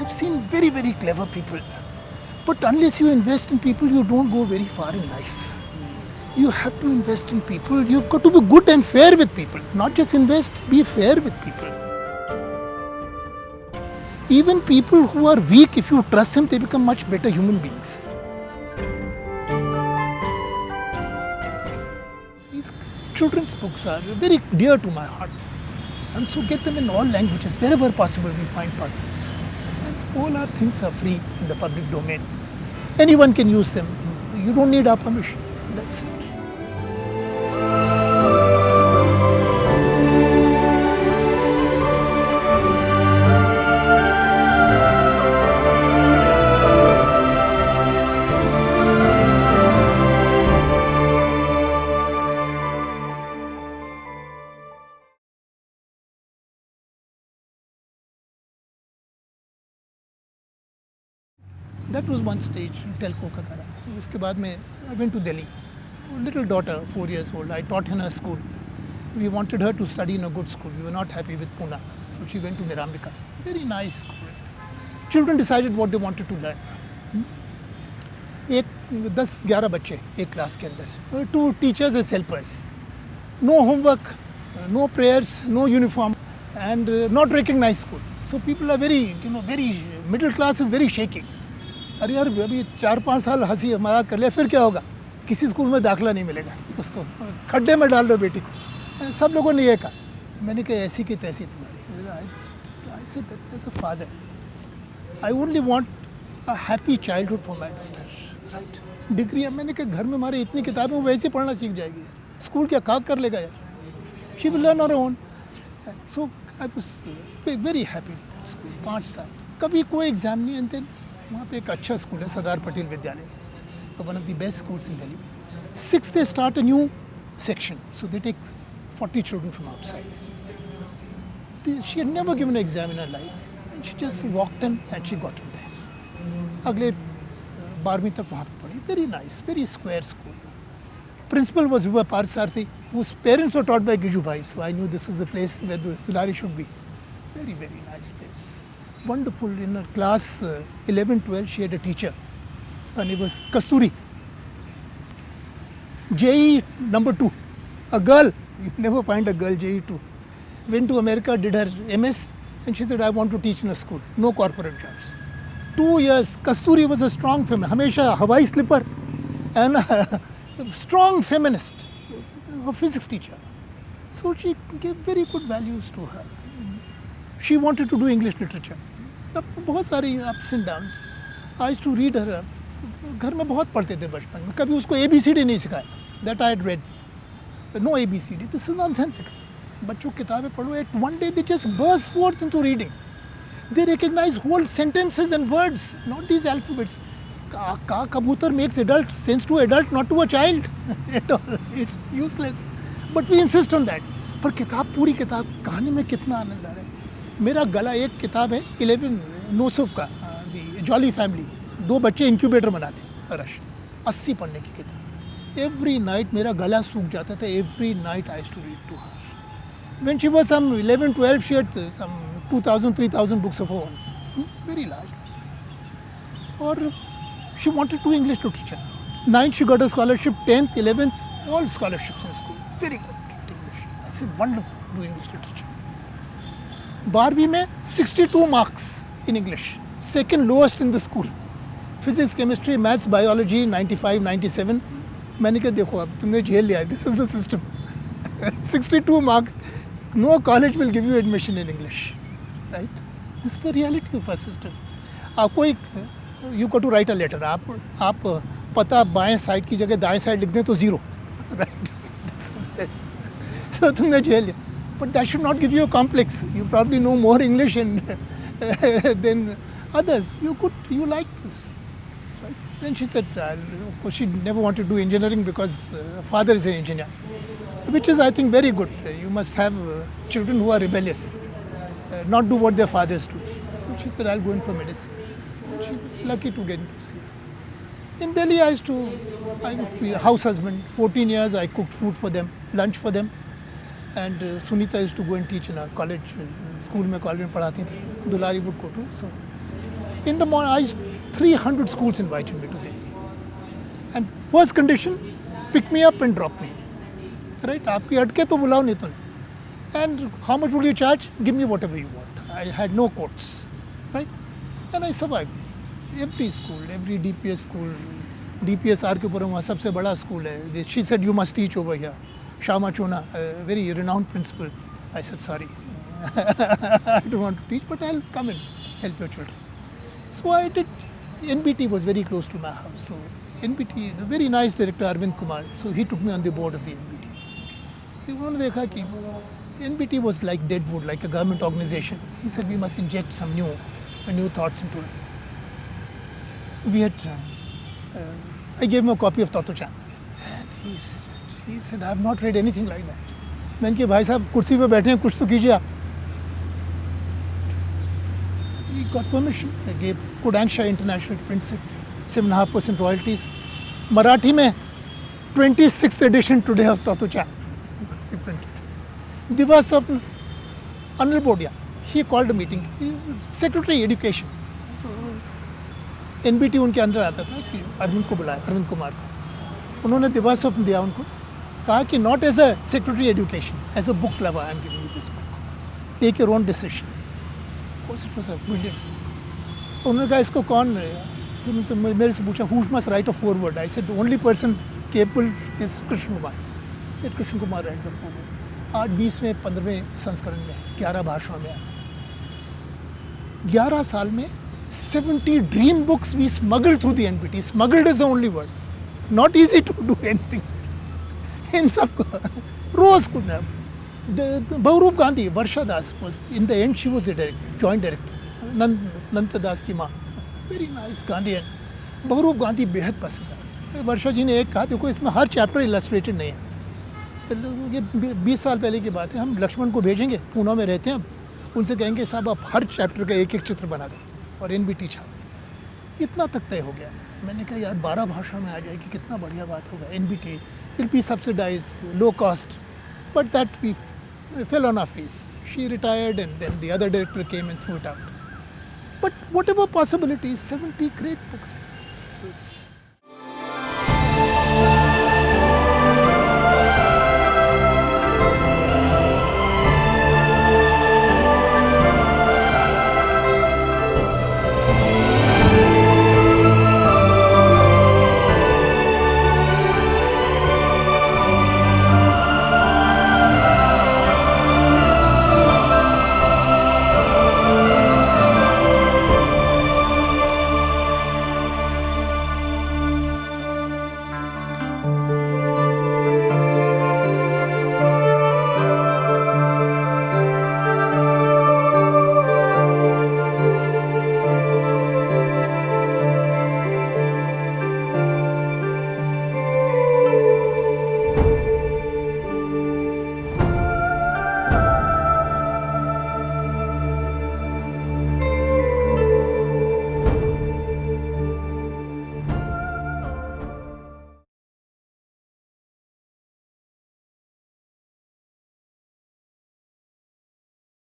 I've seen very, very clever people. But unless you invest in people, you don't go very far in life. You have to invest in people. You've got to be good and fair with people. Not just invest, be fair with people. Even people who are weak, if you trust them, they become much better human beings. These children's books are very dear to my heart. And so get them in all languages. Wherever possible, we find partners. And all our things are free in the public domain. Anyone can use them. You don't need our permission. That's it. That was one stage, telco ka kara. Uske baad mein I went to Delhi. Little daughter, 4 years old. I taught in her school. We wanted her to study in a good school. We were not happy with Pune, so she went to Mirambika. Very nice school. Children decided what they wanted to learn. एक 10-11 बच्चे एक class के अंदर. 2 teachers as helpers. No homework, no prayers, no uniform, and not recognized school. So people are very, very middle class is very shaky. अरे यार अभी 4-5 साल हंसी हमारा कर लिया फिर क्या होगा, किसी स्कूल में दाखला नहीं मिलेगा, उसको खड्डे में डाल दो बेटी को. सब लोगों ने ये कहा. मैंने कहा ऐसी की तैसी तुम्हारी. I said that as a father, I only want a happy childhood for my daughter, right? Degree है, मैंने कहा घर में हमारे इतनी किताबें वो वैसे पढ़ना सीख जाएगी यार, स्कूल क्या काम कर लेगा यार. She will learn on her own. And so I was very happy with that school. 5 साल कभी कोई एग्जाम नहीं. एंड देन वहाँ पे एक अच्छा स्कूल है सरदार पटेल विद्यालय, one of the best schools in Delhi. 6th they start a new section, so they take 40 children from outside. She had never given an exam in her life, and she just walked in and she got in there. अगले 12वीं तक वहाँ पे पढ़ी. Very nice, very square school. Principal was Vibha Parsarthi, whose parents were taught by Giju Bhai, so I knew this is the place where the Dulari should be. Very, very nice place. Wonderful. In her class 11-12, she had a teacher. Her name was Kasturi. JE number 2. A girl. You never find a girl JE 2. Went to America, did her MS, and she said, I want to teach in a school. No corporate jobs. 2 years. Kasturi was a strong feminist. Hamesha Hawaii slipper and a strong feminist. A physics teacher. So she gave very good values to her. She wanted to do English literature. अब बहुत सारी ups and downs. I used to read her. घर में बहुत पढ़ते थे बचपन में. कभी उसको ABCD नहीं सिखाया. That I had read. No ABCD. This is nonsensical. बच्चों किताबें पढ़ो. At one day they just burst forth into reading. They recognize whole sentences and words, not these alphabets. का कबूतर makes adult sense to adult, not to a child at all. It's useless. But we insist on that. पर किताब पूरी किताब कहानी में कितना आनंद आ रहा है. मेरा गला एक किताब है 11 नोसुफ का, दी जॉली फैमिली. 2 बच्चे इंक्यूबेटर बनाते हैं. रश 80 पढ़ने की किताब. एवरी नाइट मेरा गला सूख जाता था. Every night I used to read to her. When she was some 11-12 she had some 2000-3000 books of her own. Very large. और she wanted to do English literature. 9th she got a scholarship, 10th, 11th, all scholarships in school. Very good at English. I said, wonderful, do English literature. 12वीं में 62 marks in English, second lowest in the school. Physics, chemistry, maths, biology, 95, 97. मैंने कहा देखो अब तुमने झेल लिया. This is the system. 62 marks. No college will give you admission in English. Right? This is the reality of our system. आपको एक You got to write a letter. आप पता बाएं साइड की जगह दाएं साइड लिख दें तो 0. Right? So तुमने झेल लिया. But that should not give you a complex. You probably know more English than others. You like this. Right? Then she said, of course she never wanted to do engineering because her father is an engineer, which is I think very good. You must have children who are rebellious, not do what their fathers do. So she said, I'll go in for medicine. She was lucky to get into CA. In Delhi, I would be a house husband. 14 years, I cooked food for them, lunch for them. And Sunita used to go and teach in a college, school में college में पढ़ाती थी. Dulari would go to. So In the morning, 300 schools invited me to Delhi. And first condition, pick me up and drop me. Right? आपकी अटके तो बुलाओ नहीं तो नहीं. And how much would you charge? Give me whatever you want. I had no courts. Right? And I survived. Every school, every DPS school, DPS R के ऊपर वहाँ सबसे बड़ा school है. She said you must teach over here. Shama Chona, a very renowned principal. I said sorry, I don't want to teach, but I'll come and help your children. So I did. NBT was very close to my house. So NBT, the very nice director Arvind Kumar, so he took me on the board of the NBT. उन्होंने देखा कि NBT was like deadwood, like a government organization. He said we must inject some new thoughts into it. We had, I gave him a copy of Toto Chan, and he said, I have not read anything like that. मैंने कहा भाई साहब कुर्सी पे बैठे हैं कुछ तो कीजिए आप. He got permission. I gave Kodansha International prints it, 7.5% royalties. Marathi में 26th edition today of Toto Chan. He printed. Diva Swapn, Anil Bodia, he called a meeting. He was Secretary Education. So NBT उनके अंदर आता था कि अरविंद को बुलाया, अरविंद कुमार को. उन्होंने दिवा स्वप्न दिया उनको, कहा कि not as a Secretary Education, as a book lover, I am giving you this book. Take your own decision. Of course, it was a brilliant. उन्होंने कहा इसको कौन, मेरे से पूछा who must write a foreword? I said the only person capable is Krishna Kumar. Let Krishna Kumar write the foreword. आज 20वें 15वें संस्करण में है, 11 भाषाओं में है. 11 साल में 70 dream books we smuggled through the NBT. Smuggled is the only word. Not easy to do anything. इन सबको रोज कुछ ना. बहुरूप गांधी, वर्षा दास was in the end she was the director, joint director. नंद दास की माँ, very nice गांधी. बहुरूप गांधी बेहद पसंद आई. वर्षा जी ने एक कहा देखो इसमें हर चैप्टर इलस्ट्रेटेड नहीं है. ये 20 साल पहले की बात है. हम लक्ष्मण को भेजेंगे, पूना में रहते हैं अब, उनसे कहेंगे साहब आप हर चैप्टर का एक एक चित्र बना दो और NBT छाप दें. इतना तक तय हो गया. मैंने कहा यार 12 भाषा में आ जाएगी, कितना बढ़िया बात होगा. NBT will be subsidized, low cost, but that we fell on our face. She retired and then the other director came and threw it out. But whatever possibilities, 70 great books.